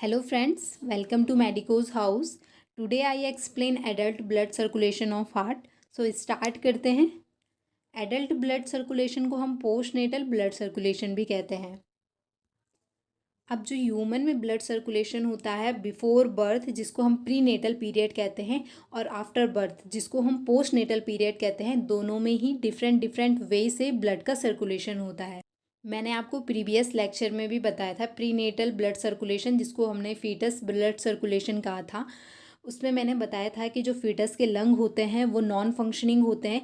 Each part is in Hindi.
Hello friends, welcome to Medico's house. Today I explain adult blood circulation of heart. So start करते हैं. एडल्ट ब्लड सर्कुलेशन को हम पोस्टनेटल ब्लड सर्कुलेशन भी कहते हैं. अब जो ह्यूमन में ब्लड सर्कुलेशन होता है बिफोर बर्थ जिसको हम प्री नेटल पीरियड कहते हैं और आफ्टर बर्थ जिसको हम पोस्ट नेटल पीरियड कहते हैं, दोनों में ही डिफरेंट वे से ब्लड का सर्कुलेशन होता है. मैंने आपको प्रीवियस लेक्चर में भी बताया था प्री नेटल ब्लड सर्कुलेशन जिसको हमने फीटस ब्लड सर्कुलेशन कहा था. उसमें मैंने बताया था कि जो फीटस के लंग होते हैं वो नॉन फंक्शनिंग होते हैं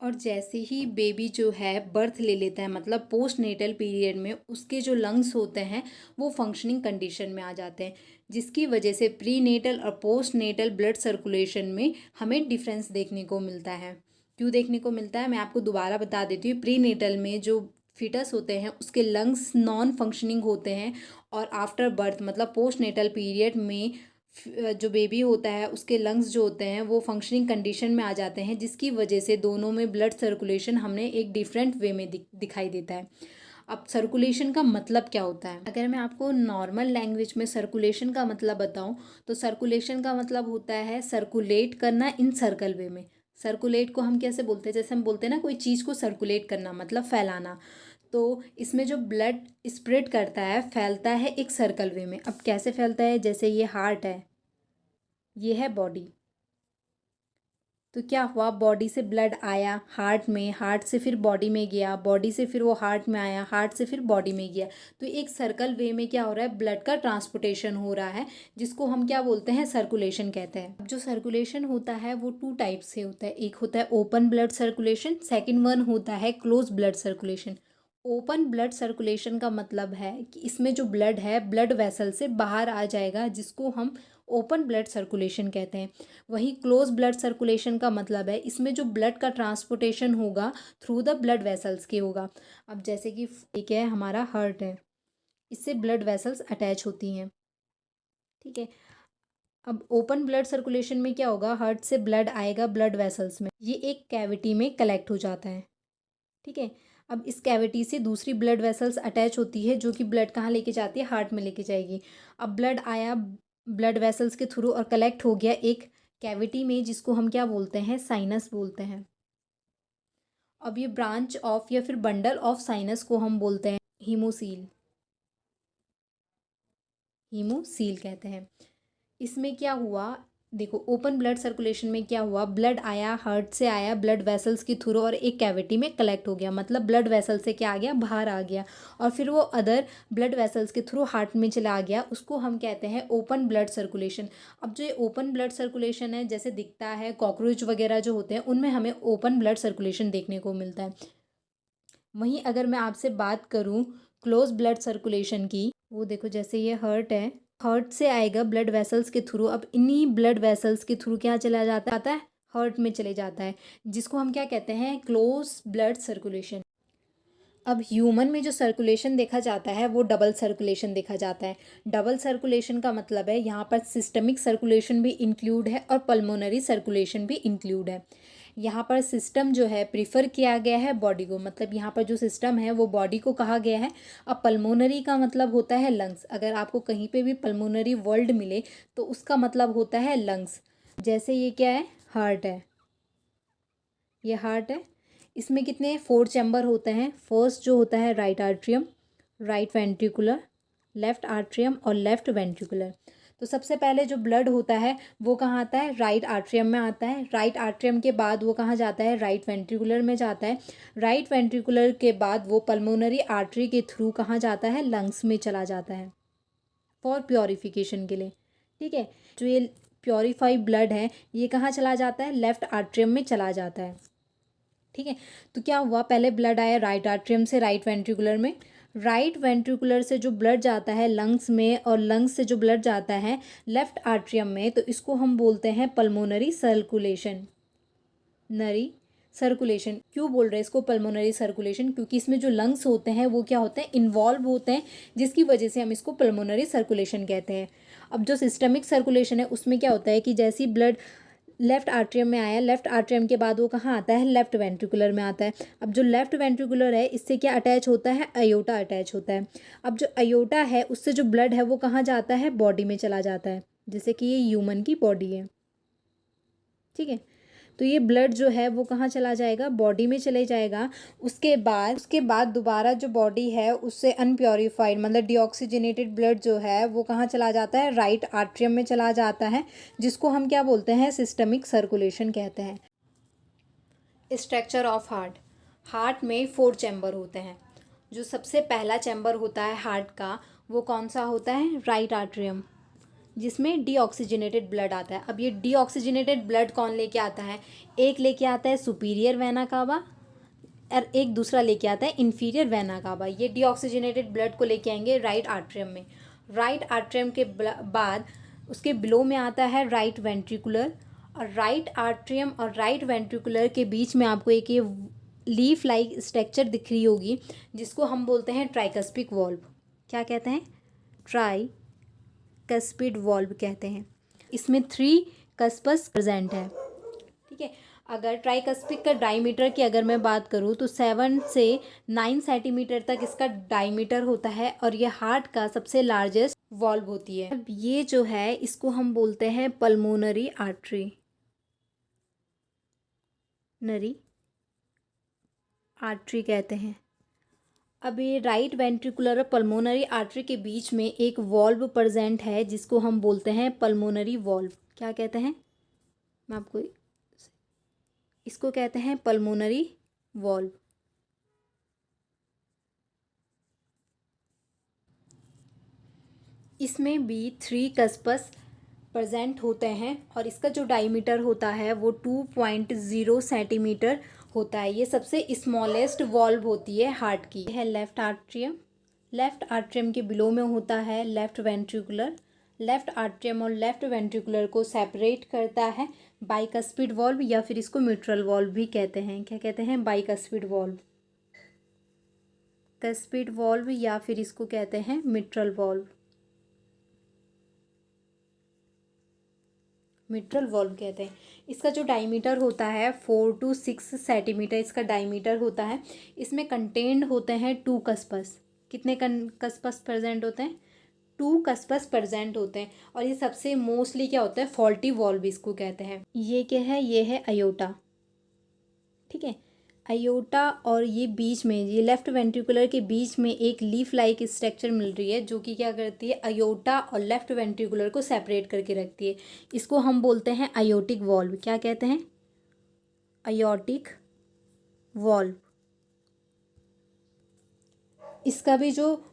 और जैसे ही बेबी जो है बर्थ ले लेता है मतलब पोस्ट नेटल पीरियड में उसके जो लंग्स होते हैं वो फंक्शनिंग कंडीशन में आ जाते हैं, जिसकी वजह से प्री नेटल और पोस्ट नेटल ब्लड सर्कुलेशन में हमें डिफरेंस देखने को मिलता है. क्यों देखने को मिलता है मैं आपको दोबारा बता देती हूँ. प्री नेटल में जो फीटस होते हैं उसके लंग्स नॉन फंक्शनिंग होते हैं और आफ्टर बर्थ मतलब पोस्ट नेटल पीरियड में जो बेबी होता है उसके लंग्स जो होते हैं वो फंक्शनिंग कंडीशन में आ जाते हैं, जिसकी वजह से दोनों में ब्लड सर्कुलेशन हमें एक डिफरेंट वे में दिखाई देता है. अब सर्कुलेशन का मतलब क्या होता है? अगर मैं आपको नॉर्मल लैंग्वेज में सर्कुलेशन का मतलब बताऊं तो सर्कुलेशन का मतलब होता है सर्कुलेट करना इन सर्कल वे में. सर्कुलेट को हम कैसे बोलते हैं? जैसे हम बोलते हैं ना कोई चीज़ को सर्कुलेट करना मतलब फैलाना. तो इसमें जो ब्लड स्प्रेड करता है फैलता है एक सर्कल वे में. अब कैसे फैलता है? जैसे ये हार्ट है, ये है बॉडी. तो क्या हुआ? बॉडी से ब्लड आया हार्ट में, हार्ट से फिर बॉडी में गया, बॉडी से फिर वो हार्ट में आया, हार्ट से फिर बॉडी में गया. तो एक सर्कल वे में क्या हो रहा है? ब्लड का ट्रांसपोर्टेशन हो रहा है, जिसको हम क्या बोलते हैं? सर्कुलेशन कहते हैं. अब जो सर्कुलेशन होता है वो टू टाइप से होता है. एक होता है open blood circulation, second one होता है close blood circulation. Open blood circulation का मतलब है कि इसमें जो ब्लड है ब्लड वेसल से बाहर आ जाएगा, जिसको हम ओपन ब्लड सर्कुलेशन कहते हैं. वहीं क्लोज ब्लड सर्कुलेशन का मतलब है इसमें जो ब्लड का ट्रांसपोर्टेशन होगा थ्रू द ब्लड वेसल्स के होगा. अब जैसे कि एक है हमारा हार्ट है, इससे ब्लड वेसल्स अटैच होती हैं. ठीक है. अब ओपन ब्लड सर्कुलेशन में क्या होगा? हार्ट से ब्लड आएगा ब्लड वेसल्स में, ये एक कैविटी में कलेक्ट हो जाता है. ठीक है. अब इस कैविटी से दूसरी ब्लड वेसल्स अटैच होती है जो कि ब्लड कहाँ लेके जाती है? हार्ट में लेके जाएगी. अब ब्लड आया ब्लड वेसल्स के थ्रू और कलेक्ट हो गया एक कैविटी में, जिसको हम क्या बोलते हैं? साइनस बोलते हैं. अब ये ब्रांच ऑफ या फिर बंडल ऑफ साइनस को हम बोलते हैं हीमोसील. हीमोसील कहते हैं. इसमें क्या हुआ? देखो ओपन ब्लड सर्कुलेशन में क्या हुआ? ब्लड आया हार्ट से आया ब्लड वेसल्स के थ्रू और एक कैविटी में कलेक्ट हो गया, मतलब ब्लड वेसल से क्या आ गया? बाहर आ गया. और फिर वो अदर ब्लड वेसल्स के थ्रू हार्ट में चला गया, उसको हम कहते हैं ओपन ब्लड सर्कुलेशन. अब जो ये ओपन ब्लड सर्कुलेशन है जैसे दिखता है कॉकरोच वगैरह जो होते हैं उनमें हमें ओपन ब्लड सर्कुलेशन देखने को मिलता है. वहीं अगर मैं आपसे बात करूँ क्लोज ब्लड सर्कुलेशन की, वो देखो जैसे ये हार्ट है, हार्ट से आएगा ब्लड वेसल्स के थ्रू. अब इन्हीं ब्लड वेसल्स के थ्रू क्या चला जाता है? हार्ट में चले जाता है, जिसको हम क्या कहते हैं? Close blood circulation. अब ह्यूमन में जो सर्कुलेशन देखा जाता है वो डबल सर्कुलेशन देखा जाता है. डबल सर्कुलेशन का मतलब है यहाँ पर सिस्टमिक सर्कुलेशन भी इंक्लूड है और पल्मोनरी सर्कुलेशन भी इंक्लूड है. यहाँ पर सिस्टम जो है प्रीफर किया गया है बॉडी को, मतलब यहाँ पर जो सिस्टम है वो बॉडी को कहा गया है. अब पल्मोनरी का मतलब होता है लंग्स. अगर आपको कहीं पे भी पल्मोनरी वर्ड मिले तो उसका मतलब होता है लंग्स. जैसे ये क्या है? हार्ट है, ये हार्ट है. इसमें कितने 4 चैम्बर होते हैं? फर्स्ट जो होता है right atrium, right ventricular, left atrium और लेफ्ट वेंट्रिकुलर. तो सबसे पहले जो ब्लड होता है वो कहाँ आता है? राइट आर्ट्रियम में आता है. राइट आर्ट्रियम के बाद वो कहाँ जाता है? राइट वेंट्रिकुलर में जाता है. राइट वेंट्रिकुलर के बाद वो पल्मोनरी आर्टरी के थ्रू कहाँ जाता है? लंग्स में चला जाता है फॉर प्योरीफिकेशन के लिए. ठीक है. जो ये प्योरीफाइड ब्लड है ये कहाँ चला जाता है? लेफ्ट आर्ट्रियम में चला जाता है. ठीक है. तो क्या हुआ? पहले ब्लड आया राइट आर्ट्रियम से राइट वेंट्रिकुलर में, राइट वेंट्रिकुलर से जो ब्लड जाता है लंग्स में और लंग्स से जो ब्लड जाता है लेफ्ट आर्ट्रियम में, तो इसको हम बोलते हैं पल्मोनरी सर्कुलेशन. नरी सर्कुलेशन. क्यों बोल रहे हैं इसको पल्मोनरी सर्कुलेशन? क्योंकि इसमें जो लंग्स होते हैं वो क्या होते हैं? इन्वॉल्व होते हैं, जिसकी वजह से हम इसको पल्मोनरी सर्कुलेशन कहते हैं. अब जो सिस्टमिक सर्कुलेशन है उसमें क्या होता है कि जैसी ब्लड लेफ्ट आर्ट्रियम में आया, लेफ्ट आर्ट्रियम के बाद वो कहाँ आता है, लेफ्ट वेंट्रिकुलर में आता है। अब जो लेफ्ट वेंट्रिकुलर है इससे क्या अटैच होता है, अयोटा अटैच होता है। अब जो अयोटा है उससे जो ब्लड है वो कहाँ जाता है, बॉडी में चला जाता है, जैसे कि ये ह्यूमन की बॉडी है, ठीक है। तो ये ब्लड जो है वो कहाँ चला जाएगा, बॉडी में चले जाएगा। उसके बाद दोबारा जो बॉडी है उससे अनप्योरीफाइड मतलब डीऑक्सीजनेटेड ब्लड जो है वो कहाँ चला जाता है, राइट आर्ट्रियम में चला जाता है, जिसको हम क्या बोलते हैं, सिस्टमिक सर्कुलेशन कहते हैं। Structure of heart. हार्ट में 4 चैम्बर होते हैं। जो सबसे पहला चैम्बर होता है हार्ट का वो कौन सा होता है, राइट आर्ट्रियम, जिसमें डीऑक्सीजनेटेड ब्लड आता है। अब ये डीऑक्सीजनेटेड ब्लड कौन लेके आता है, एक लेके आता है सुपीरियर वेना कावा और एक दूसरा लेके आता है इन्फीरियर वेना कावा। ये डीऑक्सीजनेटेड ब्लड को लेके आएंगे राइट आर्ट्रियम में। राइट आर्ट्रियम के बाद उसके बिलो में आता है राइट वेंट्रिकुलर, और राइट आर्ट्रियम और राइट वेंट्रिकुलर के बीच में आपको एक ये लीफ लाइक स्ट्रक्चर दिख रही होगी, जिसको हम बोलते हैं ट्राइकस्पिक वॉल्व। क्या कहते हैं, ट्राइकस्पिड वॉल्व कहते हैं। इसमें 3 कस्पस प्रेजेंट है, ठीक है। अगर ट्राइकस्पिक का डायमीटर की अगर मैं बात करूँ तो 7 से 9 सेंटीमीटर तक इसका डायमीटर होता है, और ये हार्ट का सबसे लार्जेस्ट वॉल्व होती है। अब ये जो है इसको हम बोलते हैं पल्मोनरी आर्टरी, नरी आर्टरी कहते हैं। अब ये राइट वेंट्रिकुलर और पल्मोनरी आर्टरी के बीच में एक वॉल्व प्रेजेंट है, जिसको हम बोलते हैं पल्मोनरी वॉल्व। क्या कहते हैं, मैं आपको इसको कहते हैं पल्मोनरी वॉल्व। इसमें भी 3 कस्पस प्रेजेंट होते हैं, और इसका जो डायमीटर होता है वो 2.0 सेंटीमीटर होता है। ये सबसे स्मॉलेस्ट वॉल्व होती है हार्ट की। है लेफ्ट आर्ट्रियम, लेफ्ट आर्ट्रियम के बिलो में होता है लेफ्ट वेंट्रिकुलर। लेफ्ट आर्ट्रियम और लेफ्ट वेंट्रिकुलर को सेपरेट करता है बाइकस्पिड वॉल्व, या फिर इसको मिट्रल वॉल्व भी कहते हैं। क्या कहते हैं, बाइकस्पिड वॉल्व, कस्पिड वॉल्व, या फिर इसको कहते हैं मिट्रल वॉल्व, मिट्रल वॉल्व कहते हैं। इसका जो डायमीटर होता है 4 to 6 सेंटीमीटर इसका डायमीटर होता है। इसमें कंटेंड होते हैं 2 कस्पस। कितने कस्पस प्रेजेंट होते हैं, 2 कस्पस प्रेजेंट होते हैं। और ये सबसे मोस्टली क्या होता है, फॉल्टी वॉल्व इसको कहते हैं। ये क्या है, ये है अयोटा, ठीक है। अयोटा और ये बीच में, ये लेफ्ट वेंट्रिकुलर के बीच में एक लीफ लाइक स्ट्रक्चर मिल रही है, जो कि क्या करती है, अयोटा और लेफ्ट वेंट्रिकुलर को सेपरेट करके रखती है। इसको हम बोलते हैं अयोटिक वॉल्व। क्या कहते हैं, अयोटिक वॉल्व। इसका भी जो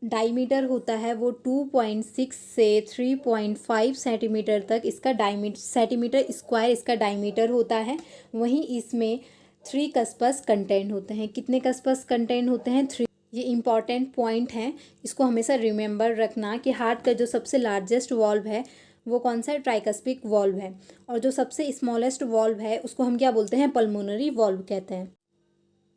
डायमीटर होता है वो 2.6 से 3.5 सेंटीमीटर तक इसका डायमीटर, सेंटीमीटर स्क्वायर इसका डायमीटर होता है। वहीं इसमें 3 कस्पस कंटेंट होते हैं। कितने कस्पस कंटेंट होते हैं, 3। ये इंपॉर्टेंट पॉइंट है, इसको हमेशा रिमेंबर रखना कि हार्ट का जो सबसे लार्जेस्ट वॉल्व है वो कौन सा है, ट्राइकस्पिक वॉल्व है। और जो सबसे स्मॉलेस्ट वॉल्व है उसको हम क्या बोलते हैं, पल्मोनरी वॉल्व कहते हैं।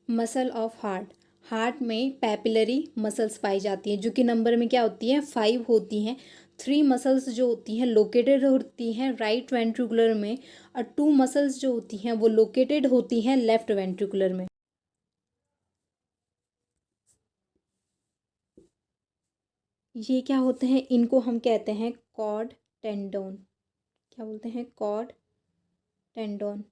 Muscle of heart. हार्ट में पैपिलरी मसल्स पाई जाती हैं, जो कि नंबर में क्या होती हैं, 5 होती हैं। 3 मसल्स जो होती हैं लोकेटेड होती हैं राइट वेंट्रिकुलर में, और 2 मसल्स जो होती हैं वो लोकेटेड होती हैं लेफ्ट वेंट्रिकुलर में। ये क्या होते हैं, इनको हम कहते हैं कॉर्ड टेंडोन। क्या बोलते हैं, कॉर्ड टेंडोन,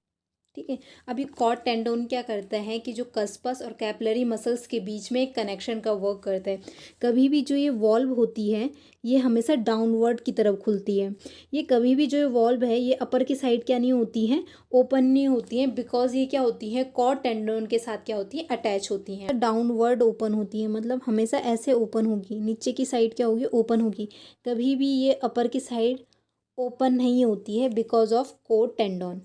ठीक है। अभी कॉर्ड टेंडोन क्या करता है कि जो कस्पस और कैपिलरी मसल्स के बीच में एक कनेक्शन का वर्क करता है। कभी भी जो ये वॉल्व होती है ये हमेशा डाउनवर्ड की तरफ खुलती है। ये कभी भी जो ये वॉल्व है ये अपर की साइड क्या नहीं होती हैं, ओपन नहीं होती हैं, बिकॉज ये क्या होती है, कॉर्ड टेंडोन के साथ क्या होती है, अटैच होती हैं। डाउनवर्ड ओपन होती है, मतलब हमेशा ऐसे ओपन होगी, नीचे की साइड क्या होगी, ओपन होगी। कभी भी ये अपर की साइड ओपन नहीं होती है because of cord tendon.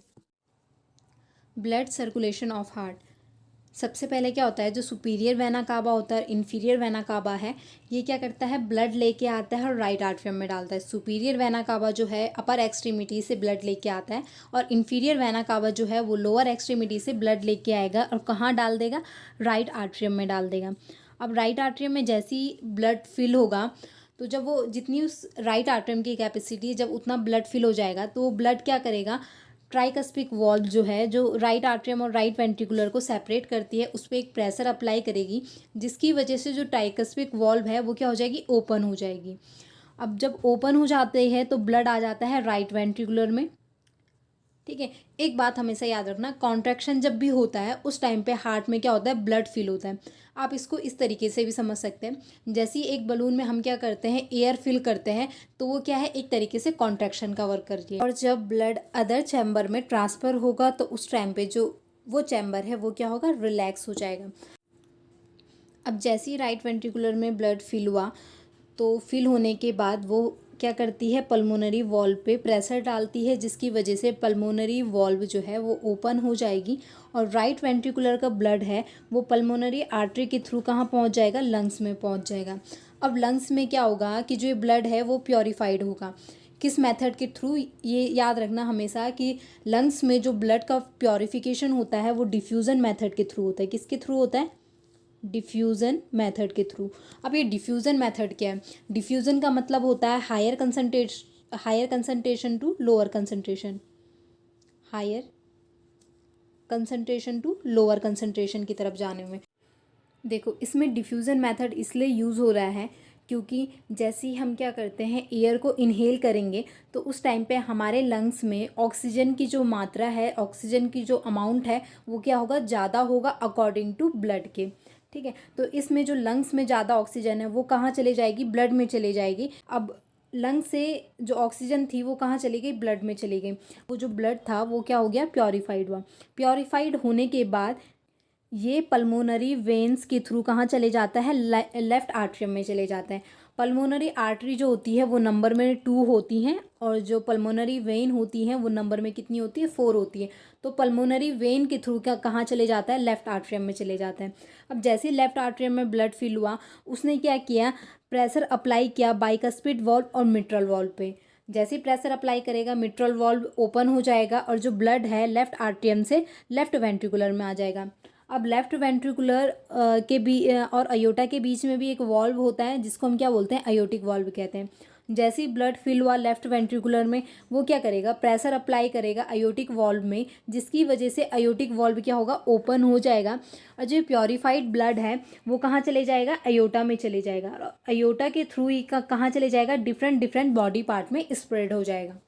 Blood circulation of heart. सबसे पहले क्या होता है, जो सुपीरियर वेना कावा होता है, इन्फीरियर वेना कावा है, ये क्या करता है, ब्लड लेके आता है और राइट आर्ट्रियम में डालता है। सुपीरियर वेना कावा जो है अपर एक्सट्रीमिटी से ब्लड लेके आता है, और इन्फीरियर वेना कावा जो है वो लोअर एक्सट्रीमिटी से ब्लड लेके आएगा और कहाँ डाल देगा, राइट आर्ट्रियम में डाल देगा। अब राइट आर्ट्रियम में जैसे ही ब्लड फिल होगा, तो जब वो जितनी उस राइट आर्ट्रियम की कैपेसिटी, जब उतना ब्लड फिल हो जाएगा तो वो ब्लड क्या करेगा, ट्राइकस्पिक वॉल्व जो है, जो राइट आर्टरियम और राइट वेंट्रिकुलर को सेपरेट करती है, उस पर एक प्रेशर अप्लाई करेगी, जिसकी वजह से जो ट्राइकस्पिक वॉल्व है वो क्या हो जाएगी, ओपन हो जाएगी। अब जब ओपन हो जाते हैं तो ब्लड आ जाता है राइट वेंट्रिकुलर में। ठीक है, एक बात हमेशा याद रखना, कॉन्ट्रैक्शन जब भी होता है उस टाइम पे हार्ट में क्या होता है, ब्लड फिल होता है। आप इसको इस तरीके से भी समझ सकते हैं, जैसे ही एक बलून में हम क्या करते हैं, एयर फिल करते हैं, तो वो क्या है, एक तरीके से कॉन्ट्रैक्शन का वर्क करती है। और जब ब्लड अदर चैम्बर में ट्रांसफ़र होगा तो उस टाइम पे जो वो चैम्बर है वो क्या होगा, रिलैक्स हो जाएगा। अब जैसे ही राइट वेंट्रिकुलर में ब्लड फिल हुआ, तो फिल होने के बाद वो क्या करती है, पल्मोनरी वॉल्व पे प्रेशर डालती है, जिसकी वजह से पल्मोनरी वॉल्व जो है वो ओपन हो जाएगी और राइट वेंट्रिकुलर का ब्लड है वो पल्मोनरी आर्टरी के थ्रू कहाँ पहुँच जाएगा, लंग्स में पहुँच जाएगा। अब लंग्स में क्या होगा कि जो ये ब्लड है वो प्योरीफाइड होगा। किस मेथड के थ्रू, ये याद रखना हमेशा कि लंग्स में जो ब्लड का प्योरीफिकेशन होता है वो डिफ्यूज़न मेथड के थ्रू होता है। किसके थ्रू होता है, डिफ्यूज़न मेथड के थ्रू। अब ये डिफ्यूज़न मेथड क्या है, डिफ्यूज़न का मतलब होता है higher concentration to lower concentration, higher concentration to lower concentration की तरफ जाने में। देखो, इसमें डिफ्यूज़न मेथड इसलिए यूज़ हो रहा है क्योंकि जैसे ही हम क्या करते हैं, एयर को इनहेल करेंगे तो उस टाइम पे हमारे लंग्स में ऑक्सीजन की जो मात्रा है, ऑक्सीजन की जो अमाउंट है वो क्या होगा, ज़्यादा होगा अकॉर्डिंग टू ब्लड के। ठीक है, तो इसमें जो लंग्स में ज़्यादा ऑक्सीजन है वो कहाँ चले जाएगी, ब्लड में चले जाएगी। अब लंग से जो ऑक्सीजन थी वो कहाँ चली गई, ब्लड में चली गई। वो जो ब्लड था वो क्या हो गया, प्योरीफाइड हुआ। प्योरीफाइड होने के बाद ये पल्मोनरी वेन्स के थ्रू कहाँ चले जाता है, लेफ्ट आर्टरियम में चले जाते हैं। पल्मोनरी आर्टरी जो होती है वो नंबर में 2 होती हैं और जो पल्मोनरी वेन होती हैं वो नंबर में कितनी होती है, 4 होती है। तो पल्मोनरी वेन के थ्रू क्या कहाँ चले जाता है, लेफ्ट आर्टरियम में चले जाता है। अब जैसे ही लेफ्ट आर्टरियम में ब्लड फिल हुआ, उसने क्या किया, प्रेशर अप्लाई किया बाइकस्पिड वॉल्व और मिट्रल वॉल्व पे। जैसे ही प्रेशर अप्लाई करेगा, मिट्रल वॉल्व ओपन हो जाएगा और जो ब्लड है लेफ्ट आर्टरियम से लेफ्ट वेंट्रिकुलर में आ जाएगा। अब लेफ्ट वेंट्रिकुलर के और अयोटा के बीच में भी एक वॉल्व होता है जिसको हम क्या बोलते हैं, अयोटिक वॉल्व कहते हैं। जैसे ही ब्लड फिल हुआ लेफ्ट वेंट्रिकुलर में, वो क्या करेगा, प्रेशर अप्लाई करेगा अयोटिक वॉल्व में, जिसकी वजह से अयोटिक वॉल्व क्या होगा, ओपन हो जाएगा और जो प्योरीफाइड ब्लड है वो कहाँ चले जाएगा, अयोटा में चले जाएगा और अयोटा के थ्रू ही कहाँ चले जाएगा, डिफरेंट डिफरेंट बॉडी पार्ट में स्प्रेड हो जाएगा।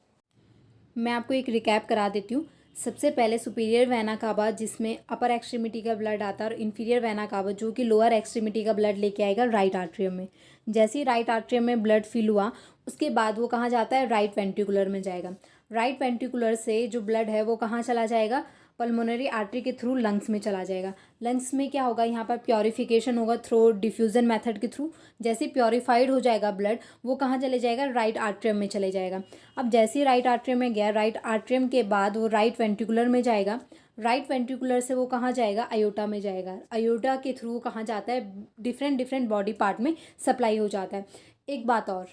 मैं आपको एक रिकैप करा देती हूँ। सबसे पहले सुपीरियर वेना कावा, जिसमें अपर एक्सट्रीमिटी का ब्लड आता है, और इन्फीरियर वेना कावा जो कि लोअर एक्सट्रीमिटी का ब्लड लेके आएगा राइट आर्टरियम में। जैसे ही राइट आर्टरियम में ब्लड फिल हुआ, उसके बाद वो कहाँ जाता है, राइट वेंट्रिकुलर में जाएगा। राइट वेंट्रिकुलर से जो ब्लड है वो कहाँ चला जाएगा, पल्मोनरी आर्टरी के थ्रू लंग्स में चला जाएगा। लंग्स में क्या होगा, यहाँ पर प्योरीफिकेशन होगा थ्रू डिफ्यूज़न मेथड के थ्रू। जैसे प्योरीफाइड हो जाएगा ब्लड, वो कहाँ चले जाएगा, राइट आर्टरियम में चले जाएगा। अब जैसे ही राइट आर्टरियम में गया, राइट आर्टरियम के बाद वो राइट वेंट्रिकुलर में जाएगा। राइट वेंट्रिकुलर से वो कहाँ जाएगा, अयोटा में जाएगा। अयोटा के थ्रू कहाँ जाता है, डिफरेंट डिफरेंट बॉडी पार्ट में सप्लाई हो जाता है। एक बात और,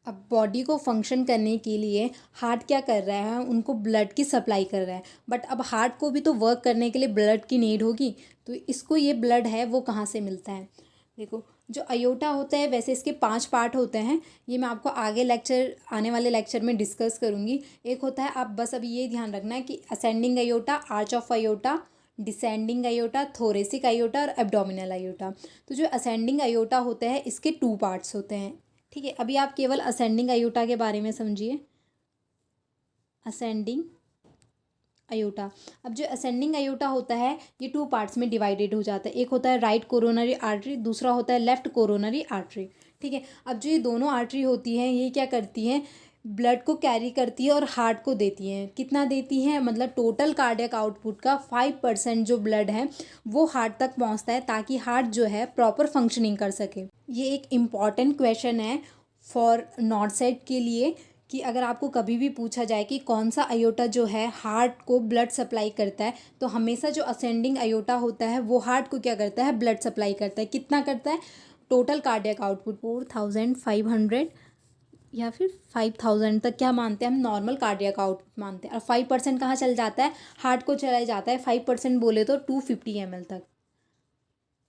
अब बॉडी को फंक्शन करने के लिए हार्ट क्या कर रहा है, उनको ब्लड की सप्लाई कर रहा है, बट अब हार्ट को भी तो वर्क करने के लिए ब्लड की नीड होगी, तो इसको ये ब्लड है वो कहाँ से मिलता है। देखो, जो अयोटा होता है, वैसे इसके 5 पार्ट होते हैं, ये मैं आपको आगे लेक्चर, आने वाले लेक्चर में डिस्कस करूँगी। एक होता है, आप बस अभी ये ध्यान रखना है कि ascending aorta, arch of aorta, descending aorta, thoracic aorta और एब्डोमिनल अयोटा। तो जो असेंडिंग अयोटा होता है इसके 2 पार्ट्स होते हैं। ठीक है, अभी आप केवल असेंडिंग अयोटा के बारे में समझिए। असेंडिंग अयोटा, अब जो असेंडिंग अयोटा होता है ये 2 पार्ट्स में डिवाइडेड हो जाता है। एक होता है राइट कोरोनरी आर्टरी, दूसरा होता है लेफ्ट कोरोनरी आर्टरी। ठीक है, अब जो ये दोनों आर्टरी होती हैं ये क्या करती हैं, ब्लड को कैरी करती है और हार्ट को देती हैं। कितना देती हैं, मतलब टोटल कार्डियक आउटपुट का 5% जो ब्लड है वो हार्ट तक पहुंचता है, ताकि हार्ट जो है प्रॉपर फंक्शनिंग कर सके। ये एक इम्पॉर्टेंट क्वेश्चन है फॉर नॉर्थ सेट के लिए, कि अगर आपको कभी भी पूछा जाए कि कौन सा अयोटा जो है हार्ट को ब्लड सप्लाई करता है, तो हमेशा जो असेंडिंग अयोटा होता है वो हार्ट को क्या करता है, ब्लड सप्लाई करता है। कितना करता है, टोटल कार्डियक आउटपुट 4500 या फिर 5000 तक क्या मानते हैं हम, नॉर्मल कार्डियक आउटपुट मानते हैं। और 5% कहाँ चल जाता है, हार्ट को चला जाता है। 5% बोले तो 250 ml तक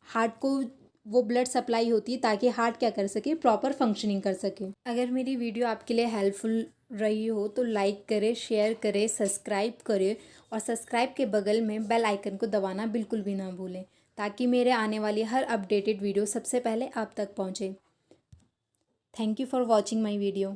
हार्ट को वो ब्लड सप्लाई होती है ताकि हार्ट क्या कर सके, प्रॉपर फंक्शनिंग कर सके। अगर मेरी वीडियो आपके लिए हेल्पफुल रही हो तो लाइक करें, शेयर करें, सब्सक्राइब करें और सब्सक्राइब के बगल में बेल आइकन को दबाना बिल्कुल भी ना भूलें ताकि मेरे आने वाली हर अपडेटेड वीडियो सबसे पहले आप तक पहुँचे। Thank you for watching my video.